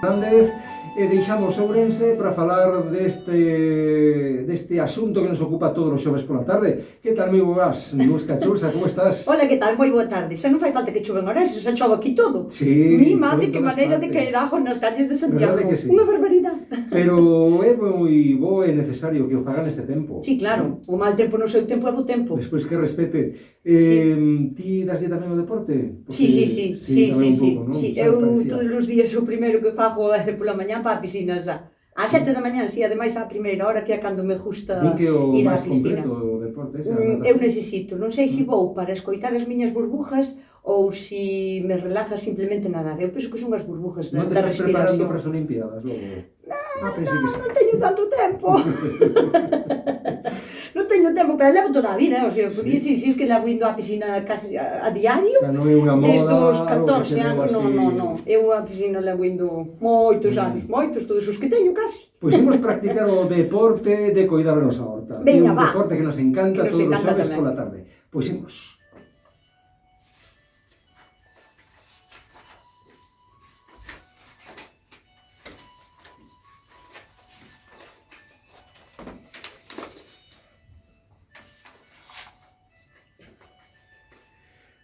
Fernández e deixamos Ourense para falar deste asunto que nos ocupa todos os xoves pola tarde. Que tal, moi boas? Nusca Chursa, como estás? Hola, que tal? Moi boa tarde. Xa non fai falta que chove en Ourense, xa chove aquí todo. Sí, Mi madre, que maneira de partes. caer agua nas calles de Santiago. Que sí? Unha barbaridade. Pero é moi bo e necesario que o fagan neste tempo. Sí, claro. O mal tempo no seu tempo é bo tempo. Despois que respete. Ti daslle tamén o deporte? Sí. Pouco, ¿no? Eu todos os días o primeiro que fago é pola mañá para a piscina xa. Ás 7 da mañá, si, ademais á primeira hora, que é cando me gusta Din que o ir á máis piscina. completo o deporte ese. Eu necesito, non sei se vou para escoitar as miñas burbujas ou se me relaja simplemente nadar. Eu penso que son as burbujas da Non te estás preparando respiración. para as Olimpiadas, logo? Pensei que sí. Non teño tanto tempo. Non teño tempo, pero levo toda a vida, o sea, podía dicir que levo indo á piscina casi a diario. O sea, non é unha moda, desde os algo que 14 se leva anos, así. non. Eu á piscina levo indo moitos anos, moitos, todos os que teño casi. Pois imos practicar o deporte de coidar a nosa horta. Veña, É un va. deporte que nos encanta Que nos todos os encanta xoves tamén. pola tarde. Pois imos.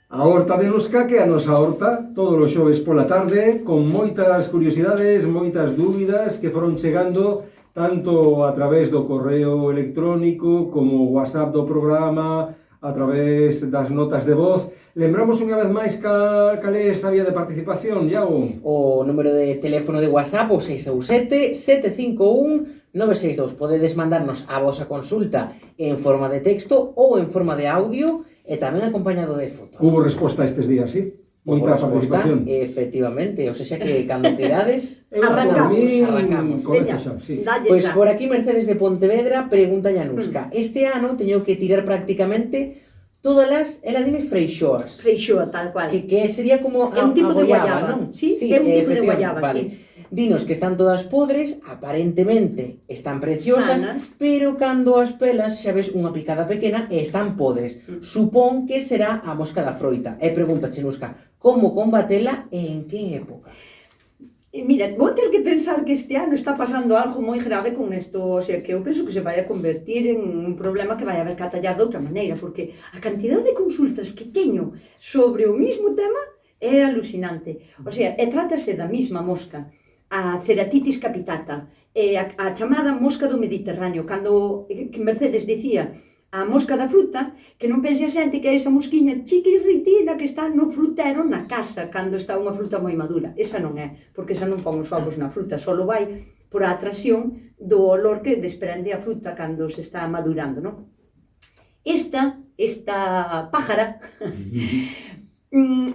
A horta de Nusca, que é a nosa horta, todos os xoves pola tarde, con moitas curiosidades, moitas dúbidas que foron chegando tanto a través do correo electrónico como o WhatsApp do programa, a través das notas de voz. Lembramos unha vez máis cal é esa vía de participación, Iago? O número de teléfono de WhatsApp o 627-751-962. Podedes mandarnos a vosa consulta en forma de texto ou en forma de audio e tamén acompañado de fotos. Hubo resposta estes días, sí? Moita participación. Efectivamente, o sea que cando querades, Arrancamos. Comezo xa, sí. Dalle Pois xa. por aquí Mercedes de Pontevedra pregunta a Nusca. Este ano teño que tirar prácticamente todas as, ela dime freixoas. Freixoa, tal cual. Que sería como É un tipo de guayaba, non? sí, é un tipo de guayaba, vale. sí. Dinos que están todas podres, aparentemente están preciosas, Sanas. pero cando as pelas xa ves unha picada pequena e están podres. Supón que será a mosca da froita. E pregúntache, Nusca, como combatela e en que época? Mira, vou ter que pensar que este ano está pasando algo moi grave con isto, o sea, que eu penso que se vai a convertir en un problema que vai haber que atallar de outra maneira, porque a cantidad de consultas que teño sobre o mismo tema é alucinante. O sea, trátase da mesma mosca, a Ceratitis capitata, a chamada mosca do Mediterráneo, cando que Mercedes dicía a mosca da fruta, que non pense a xente que é esa mosquiña chiquirritina que está no frutero na casa cando está unha fruta moi madura. Esa non é, porque esa non pon os ovos na fruta, só vai por a atracción do olor que desprende a fruta cando se está madurando, non? Esta pájara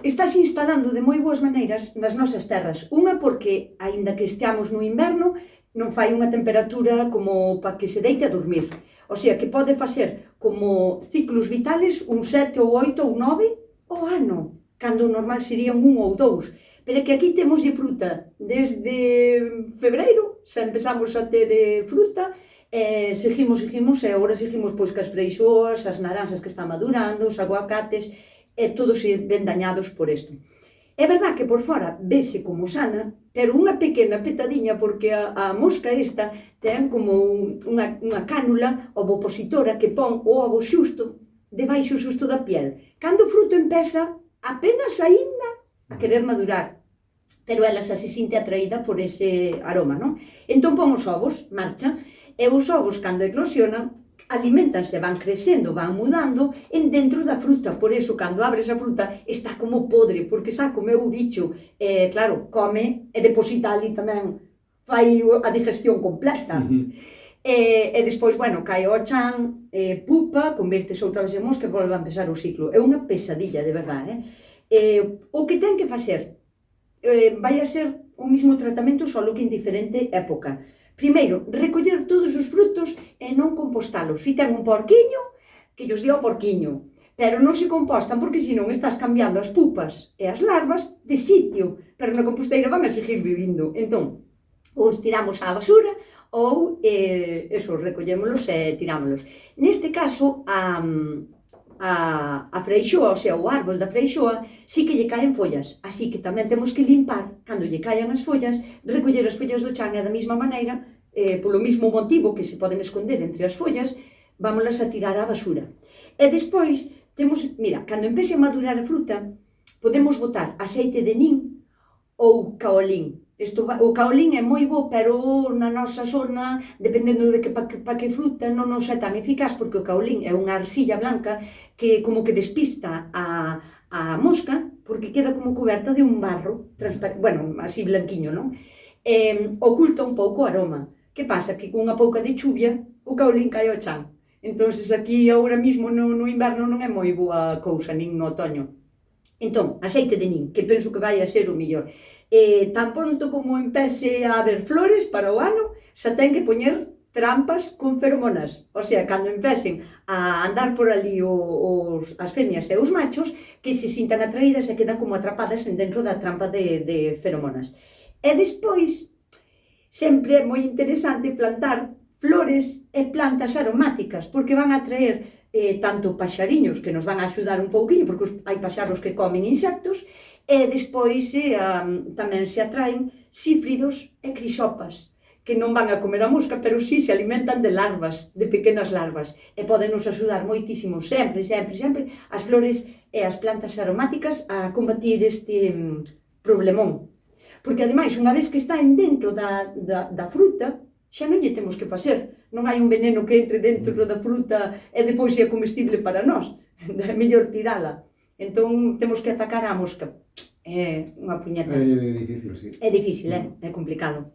estáse instalando de moi boas maneiras nas nosas terras. Unha porque, aínda que esteamos no inverno, non fai unha temperatura como para que se deite a dormir. O sea, que pode facer como ciclos vitales un 7 ou 8 ou 9 ao ano, cando o normal serían 1 ou 2. Pero é que aquí temos fruta desde febreiro, xa empezamos a ter fruta, seguimos, e agora seguimos pois cas freixoas, as naranxas que están madurando, os aguacates, e todos ben dañados por isto. É verdad que por fora vese como sana, pero unha pequena petadiña, porque a mosca esta ten como unha cánula ovopositora que pon o ovo xusto, debaixo xusto da piel. Cando o fruto empeza apenas aínda a querer madurar, pero ela xa se sinte atraída por ese aroma, non? Entón pon os ovos, marcha, e os ovos cando eclosionan, alimentanse, van crecendo, van mudando en dentro da fruta. Por eso, cando abres a fruta, está como podre, porque xa comeu o bicho. Claro, come e deposita ali tamén, fai a digestión completa. E despois, bueno, cae ao chan, pupa, convertese outra vez en mosca e volve a empezar o ciclo. É unha pesadilla, de verdade. O que ten que facer vai a ser o mismo tratamento, só que en diferente época. Primeiro, recoller todos os frutos e non compostalos. Se ten un porquiño, que llos dio ao porquiño. Pero non se compostan porque senón estás cambiando as pupas e as larvas de sitio. Pero na composteira van a seguir vivindo. Entón, ou os tiramos á basura ou, recollémolos e tirámolos. Neste caso, a a freixoa, o sea, o árbol da freixoa, sí que lle caen follas, así que tamén temos que limpar, cando lle caen as follas, recoller as follas do chan e da mesma maneira, polo mismo motivo que se poden esconder entre as follas, vámolas a tirar á basura. E despois, temos, mira, cando empece a madurar a fruta, podemos botar aceite de nin ou caolín. O caolín é moi bo, pero na nosa zona, dependendo de pa que fruta, non nos é tan eficaz, porque o caolín é unha arcilla blanca que como que despista a mosca, porque queda como coberta de un barro, bueno, así blanquiño, non? Oculta un pouco o aroma. Que pasa? Que con unha pouca de chuvia, o caolín cae ao chan. Entonces aquí, agora mesmo, no inverno non é moi boa cousa, nin no otoño. Entón, aceite de nin, que penso que vai a ser o mellor. Tan pronto como empece a haber flores para o ano, xa ten que poñer trampas con feromonas. O sea, cando empecen a andar por ali as femias e os machos, que se sintan atraídas e quedan como atrapadas dentro da trampa de feromonas. E despois, sempre é moi interesante plantar flores e plantas aromáticas, porque van a atraer tanto paxariños que nos van a axudar un pouquinho, porque hai paxaros que comen insectos, e despois tamén se atraen sífridos e crisopas, que non van a comer a mosca, pero sí se alimentan de larvas, de pequenas larvas, e poden nos axudar moitísimo, sempre, as flores e as plantas aromáticas a combatir este problemón. Porque, ademais, unha vez que están dentro da fruta, xa non lle temos que facer. Non hai un veneno que entre dentro da fruta e depois é comestible para nós. É mellor tirala. Entón, temos que atacar a mosca. É unha puñeta. É difícil, sí. É difícil, é complicado.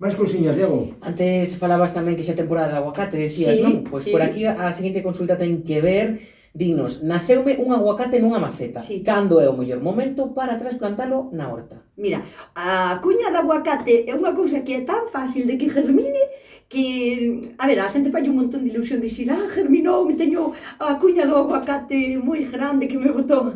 Máis cousiñas, Diego? Antes falabas tamén que xa temporada de aguacate, decías, Sí, non? Pois sí. por aquí a seguinte consulta ten que ver. Dinos, naceume un aguacate nunha maceta. Sí. Cando é o mellor momento para trasplantalo na horta? Mira, a cuña de aguacate é unha cousa que é tan fácil de que germine que, a ver, a xente fai un montón de ilusión de dicir, germinou, me teño a cuña do aguacate moi grande que me botou.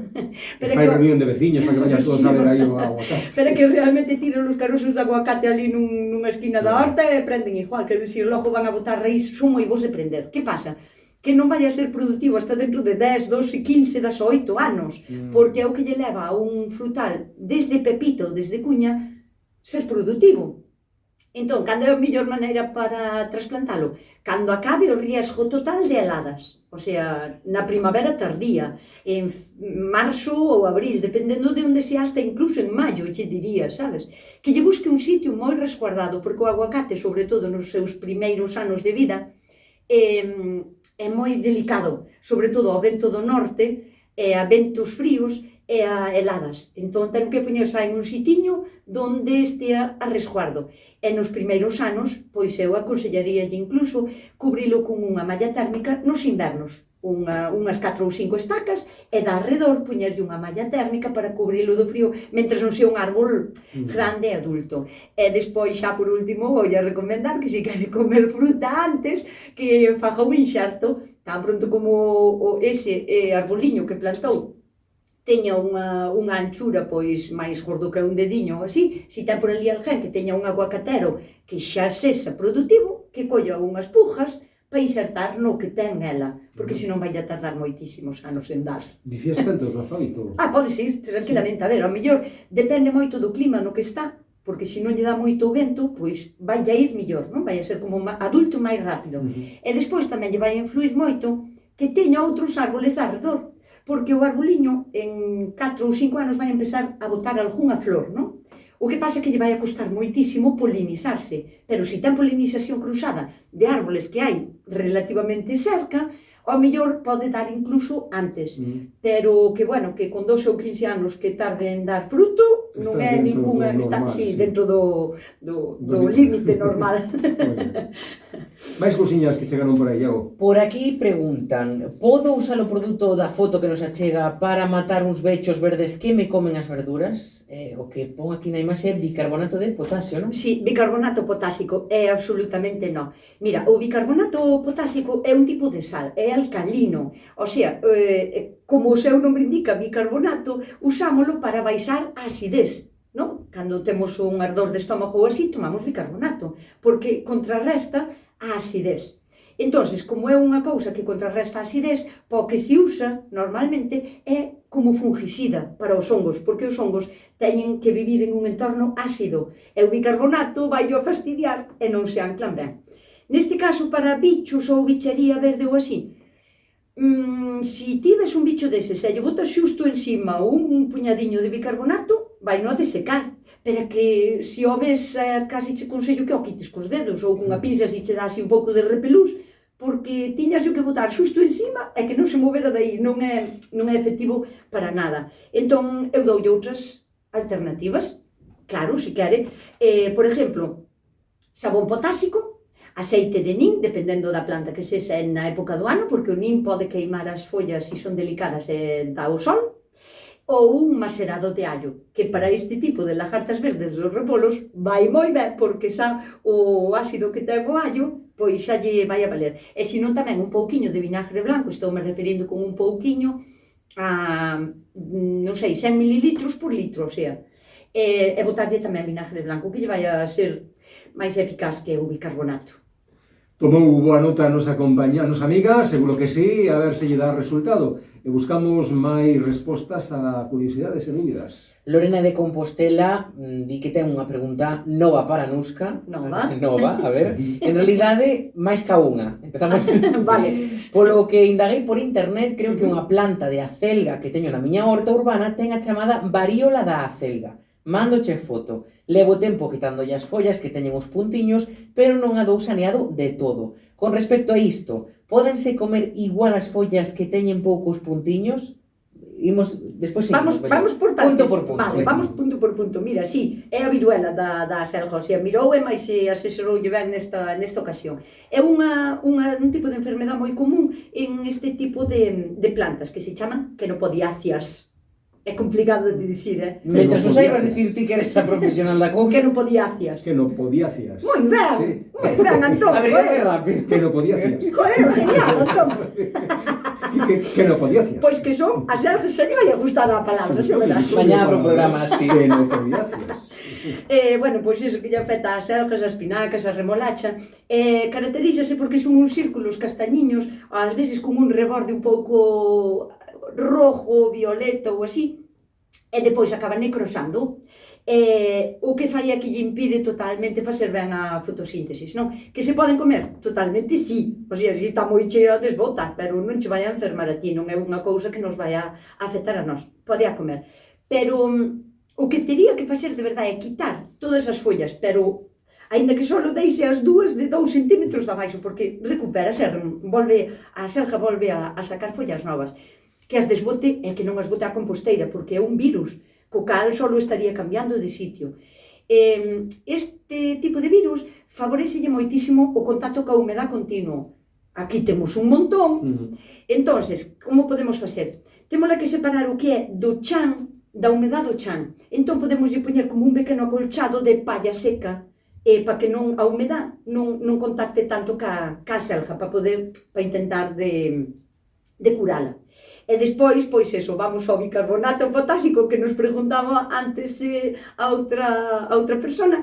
Fai reunión de veciños para que vayan todos a ver aí o aguacate. Pero que realmente tiran os caroxos de aguacate ali nunha esquina da horta e prenden igual, que dicir, logo van a botar raíz, son moi bons de prender. Que pasa? Que non vai a ser productivo hasta dentro de 10, 12, 15, 18 anos, porque é o que lle leva a un frutal desde pepito, desde cuña, ser productivo. Entón, cando é a mellor maneira para trasplantalo? Cando acabe o riesgo total de heladas, o sea, na primavera tardía, en marzo ou abril, dependendo de onde se hasta incluso en maio, lle diría, sabes? Que lle busque un sitio moi resguardado, porque o aguacate, sobre todo nos seus primeiros anos de vida, é moi delicado, sobre todo ao vento do norte, e a ventos fríos e a heladas. Entón, ten que poñerse en un sitiño donde estea a resguardo. E nos primeiros anos, pois eu aconsellaríalle incluso cubrilo con unha malla térmica nos invernos. Unhas 4 ou 5 estacas e da arredor poñerlle unha malla térmica para cubrilo do frío, mentre non sea un árbol grande e adulto. E despois, xa por último, vou a recomendar que se quere comer fruta antes, que faga un inxerto, tan pronto como ese arboliño que plantou teña unha anchura pois máis gordo que un dediño ou así, se ten por ali alguén que teña un aguacatero que xa sexa produtivo, que colla unhas pujas para insertar no que ten ela, porque senón vai a tardar moitísimos anos en dar. Dicías tantos no feito? Pode ser, tranquilamente, a ver, ao mellor depende moito do clima no que está, porque se non lle dá moito vento, pois vai a ir mellor, non? Vai a ser como un adulto máis rápido. E despois tamén lle vai a influir moito que teña outros árboles de arredor, porque o arboliño en 4 ou 5 anos vai empezar a botar algunha flor, non? O que pasa é que lle vai a costar moitísimo polinizarse, pero se ten polinización cruzada de árboles que hai relativamente cerca, ao mellor pode dar incluso antes, pero que, bueno, que con 12 ou 15 anos que tarde en dar fruto, non é ninguna, está, sí, dentro do límite normal. Máis cousiñas que chegaron por aí, Iago? Por aquí preguntan, podo usar o produto da foto que nos achega para matar uns bechos verdes que me comen as verduras? O que pon aquí na imaxe é bicarbonato de potasio, non? Sí, bicarbonato potásico, é absolutamente non. Mira, o bicarbonato potásico é un tipo de sal, é alcalino, o sea, como o seu nome indica, bicarbonato, usámolo para baixar a acidez, non? Cando temos un ardor de estómago ou así, tomamos bicarbonato, porque contrarresta a acidez. Entonces, como é unha cousa que contrarresta a acidez, po que se usa normalmente é como fungicida para os hongos, porque os hongos teñen que vivir en un entorno ácido, e o bicarbonato vai a fastidiar e non se anclan ben. Neste caso, para bichos ou bichería verde ou así, se tives un bicho deses e lle botas xusto encima un puñadiño de bicarbonato, vai non a desecar, pero que se o ves casi che consello que o quites cos dedos ou cunha pinza se che dá así un pouco de repelús, porque tiñas que botar xusto encima e que non se movera dai, non é efectivo para nada. Entón, eu doulle outras alternativas, claro, se quere, por exemplo, xabón potásico, aceite de nin, dependendo da planta que sexa na época do ano, porque o nin pode queimar as follas se son delicadas e dá o sol, ou un macerado de allo, que para este tipo de lagartas verdes dos repolos vai moi ben, porque xa o ácido que ten o allo, pois xa lle vai a valer. E senón tamén un pouquiño de vinagre blanco, estou me referindo con un pouquiño a, non sei, 100 mililitros por litro, o sea, e botarlle tamén vinagre blanco, que lle vai a ser máis eficaz que o bicarbonato. Tomou boa nota a nosa compañía, a nosa amiga, seguro que sí, a ver se lle dá resultado. E buscamos máis respostas a curiosidades e dúbidas. Lorena de Compostela di que ten unha pregunta nova para Nuska. Nova? Nova, a ver. En realidade, máis ca unha. Empezamos. Vale. Polo que indaguei por internet, creo que unha planta de acelga que teño na miña horta urbana ten a chamada varíola da acelga. Mándoche foto. Levo tempo quitándolle as follas que teñen os puntiños, pero non a dou saneado de todo. Con respecto a isto, pódense comer igual as follas que teñen poucos puntiños? Despois vamos por partes. Punto por punto. Vale, vamos punto por punto. Mira, sí, é a viruela da acelga, o sea, mirou e máis se asesoroulle ben nesta ocasión. É un tipo de enfermedade moi común en este tipo de plantas que se chaman quenopodiáceas. É complicado de dicir, Mentras o saibas dicir ti que eres a profesional da cousa. Quenopodiáceas. Quenopodiáceas. Moi ben, moi ben, Antón. A ver, é rápido. Quenopodiáceas. Joder, genial, Antón. Quenopodiáceas. Pois que son as algas, se lle vai a gustar a palabra, se verás. Mañá abro o programa así. Quenopodiáceas. Bueno, pois iso que lle afecta as algas, as espinacas, a remolacha, caracterízase porque son uns círculos castañiños, ás veces con un reborde un pouco rojo, violeta ou así, e depois acaba necrosando. O que fai é que lle impide totalmente facer ben a fotosíntesis, non? Que se poden comer? Totalmente sí, o sea, si está moi chea desbota, pero non che vai a enfermar a ti, non é unha cousa que nos vai a afectar a nós, pode a comer. Pero o que tería que facer de verdade é quitar todas as follas, pero aínda que só deixe as dúas de 2 centímetros de abaixo, porque recupera, a selga volve a sacar follas novas. Que as desbote e que non as bote a composteira, porque é un virus, co cal só estaría cambiando de sitio. Este tipo de virus favorecelle moitísimo o contacto coa humedade continuo. Aquí temos un montón. Entonces, como podemos facer? Temos que separar o que é do chan, da humedade do chan. Entón podemos poñer como un pequeno acolchado de palla seca, para que a humedade non contacte tanto ca selga, para intentar de curala. E despois, pois eso, vamos ao bicarbonato potásico que nos preguntaba antes a outra persona,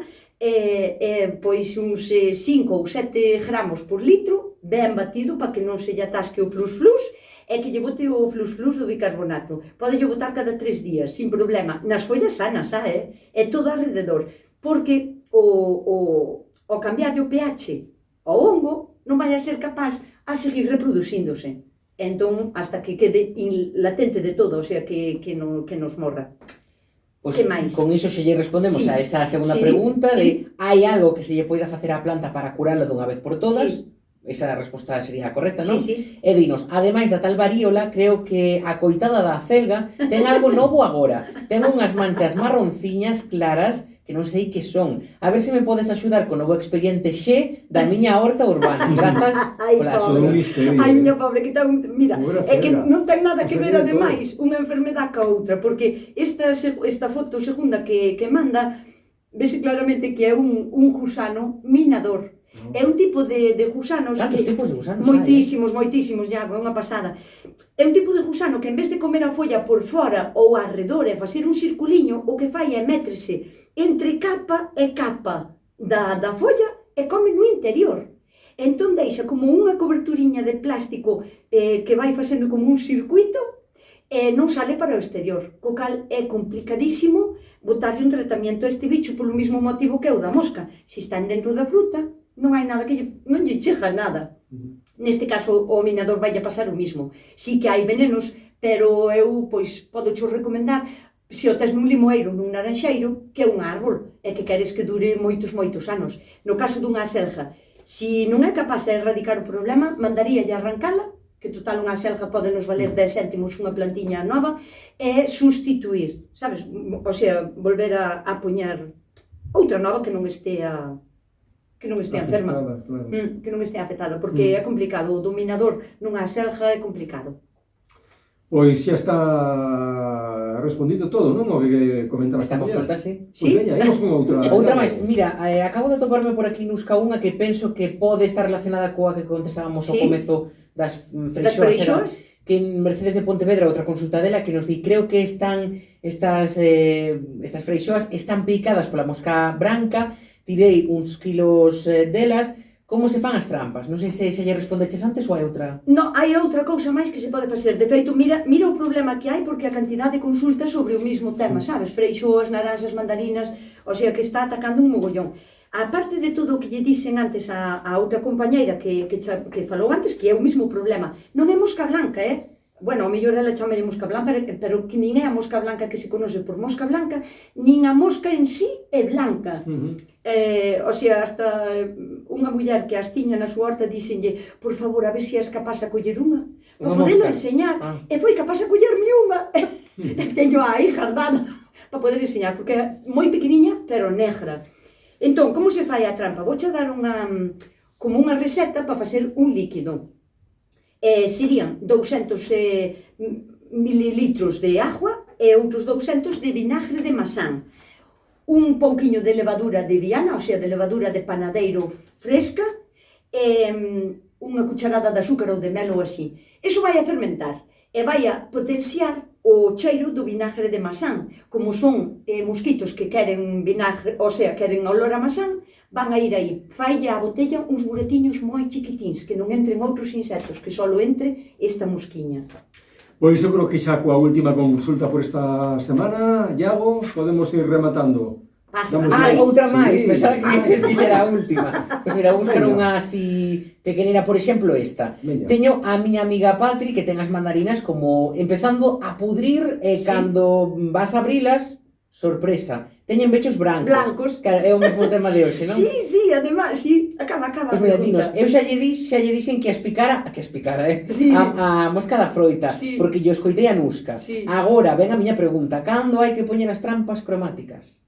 pois uns 5 ou 7 gramos por litro, ben batido para que non se lle atasque o flus-flus, e que lle bote o flus-flus do bicarbonato. Pode lle botar cada 3 días, sin problema, nas follas sanas, e todo alrededor, porque ao cambiar o pH ao hongo non vai a ser capaz a seguir reproducíndose. Entón, hasta que quede latente de todo, o sea, que nos morra. Pois, que máis? Con iso xe lle respondemos a esa segunda pregunta de hai algo que se lle poida facer á planta para curalo dunha vez por todas. Esa resposta sería a correcta, non? Sí. E dinos, ademais da tal varíola, creo que a coitada da acelga ten algo novo agora. Ten unhas manchas marronciñas claras que non sei que son. A ver se me podes axudar co novo expediente X da miña horta urbana. Grazas pola axuda. Ai, miña pobre, que ten... Mira, é que non ten nada que ver, ademais, unha enfermedade ca outra, porque esta foto segunda que manda, vese claramente que é un gusano minador. É un tipo de gusanos... Tantos tipos de gusanos moitísimos, ya, é unha pasada. É un tipo de gusano que en vez de comer a folla por fora ou arredor e facer un circuliño, o que fai é métrese entre capa e capa da folla e come no interior. Entón deixa como unha coberturiña de plástico que vai facendo como un circuito e non sale para o exterior, co cal é complicadísimo botarlle un tratamento a este bicho polo mismo motivo que o da mosca. Se están dentro da fruta, non hai nada que non lle chega nada. Neste caso, o minador vai a pasar o mismo. Sí que hai venenos, pero eu, pois, podo cho recomendar, se o tes nun limoeiro, nun naranxeiro, que é un árbol, e que queres que dure moitos anos. No caso dunha aselga, se non é capaz de erradicar o problema, mandaríalle arrancala, que total unha aselga pode nos valer 10 céntimos unha plantiña nova, e sustituir, sabes? O sea, volver a poñer outra nova que non estea enferma, claro. Que non estea afectada, porque é complicado, o dominador nunha aselga é complicado. Pois xa está respondido todo, non? O que comentabas Esta tamén. consulta, sí. Pois veña, imos con outra. Outra máis, mira, acabo de toparme por aquí Nusca unha que penso que pode estar relacionada coa que contestábamos ao comezo das freixoas, que en Mercedes de Pontevedra, outra consulta dela, que nos di, creo que estas freixoas están picadas pola mosca branca, tirei uns kilos delas. Como se fan as trampas? Non sei se lle respondeches antes ou hai outra? Non, hai outra cousa máis que se pode facer. De feito, mira o problema que hai, porque a cantidad de consultas sobre o mismo tema, sabes? Freixoas, naranxas, mandarinas, o sea, que está atacando un mogollón. A parte de todo o que lle dixen antes a outra compañeira que falou antes, que é o mismo problema, non é mosca blanca, Bueno, ao mellor ela chamalle mosca blanca, pero que nin é a mosca blanca que se conoce por mosca blanca, nin a mosca en sí é blanca. O sea, hasta unha muller que as tiña na súa horta díxenlle, por favor, a ver se eres capaz a coller unha, para poderla enseñar. E foi capaz a collerme unha. Teño aí jardada para poder enseñar, porque é moi pequeniña, pero negra. Entón, como se fai a trampa? Vouche dar como unha receta para facer un líquido. Serían 200 mililitros de agua e outros 200 de vinagre de masán. Un pouquiño de levadura de viana, o sea, de levadura de panadeiro fresca, e unha cucharada de azúcar ou de mel ou así. Iso vai a fermentar e vai a potenciar o cheiro do vinagre de masán. Como son mosquitos que queren vinagre, o sea, queren olor a masán, van a ir aí. Faille a botella uns buretiños moi chiquitins, que non entren outros insectos, que só entre esta mosquiña. Pois eu creo que xa coa última consulta por esta semana, Iago, podemos ir rematando. Outra máis, pensaba que dices que será a última. Pois mira, vou buscar unha así pequenina, por exemplo esta. Teño a miña amiga Patri que ten as mandarinas como empezando a pudrir e cando vas a abrilas, sorpresa, teñen bechos brancos. Claro, é o mesmo tema de hoxe, non? Sí, además, sí, acaba. Pois mira, dinos, eu xa lle dixen que a explicara, a mosca da froita, porque lle escoitei a Nusca. Agora, ven a miña pregunta, cando hai que poñer as trampas cromáticas?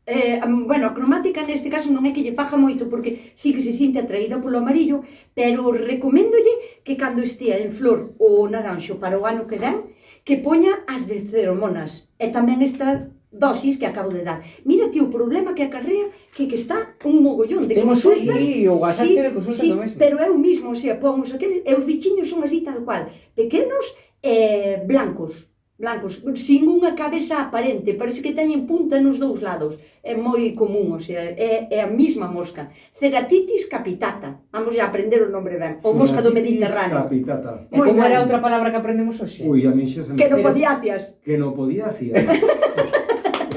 Bueno, a cromática neste caso non é que lle faja moito, porque sí que se sinte atraída polo amarillo, pero recoméndolle que cando estea en flor o naranxo para o ano que ven, que poña as de feromonas, e tamén esta dosis que acabo de dar. Mira que o problema que acarrea que está un mogollón de consultas. Sí, o gasache de consultas do mesmo. Pero é o mismo, o sea, pomos aqueles, e os bichiños son así tal cual, pequenos e blancos, sin unha cabeza aparente, parece que teñen punta nos dous lados. É moi común, o sea, é a mesma mosca. Ceratitis capitata, vamos a aprender o nombre ben, o mosca do Mediterráneo. Capitata. E como era outra palabra que aprendemos hoxe? Ui, a mí xa se me... Quenopodiacias. Quenopodiacias.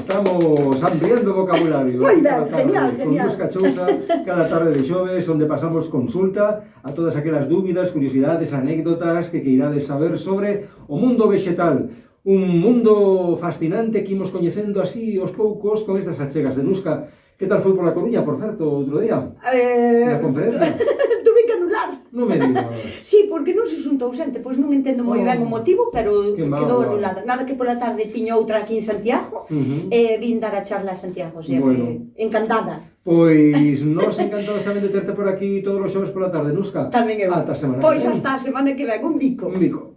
Estamos ampliando o vocabulario. Moi ben, genial. Con Nusca Chousa, cada tarde de xoves, onde pasamos consulta a todas aquelas dúbidas, curiosidades, anécdotas que queirades saber sobre o mundo vegetal. Un mundo fascinante que imos coñecendo así aos poucos con estas achegas de Nusca. Que tal foi por La Coruña, por certo, outro día? Na conferencia? Tuve que anular. Non me digas. Sí, porque non se xuntou xente, pois non entendo moi ben o motivo, pero quedou anulada. Nada que pola tarde tiña outra aquí en Santiago, e vin dar a charla a Santiago, o sea, encantada. Pois nos encantados tamén de terte por aquí todos os xoves pola tarde, Nusca. Tamén eu. Ata a semana. Pois hasta a semana que ven, un bico. Un bico.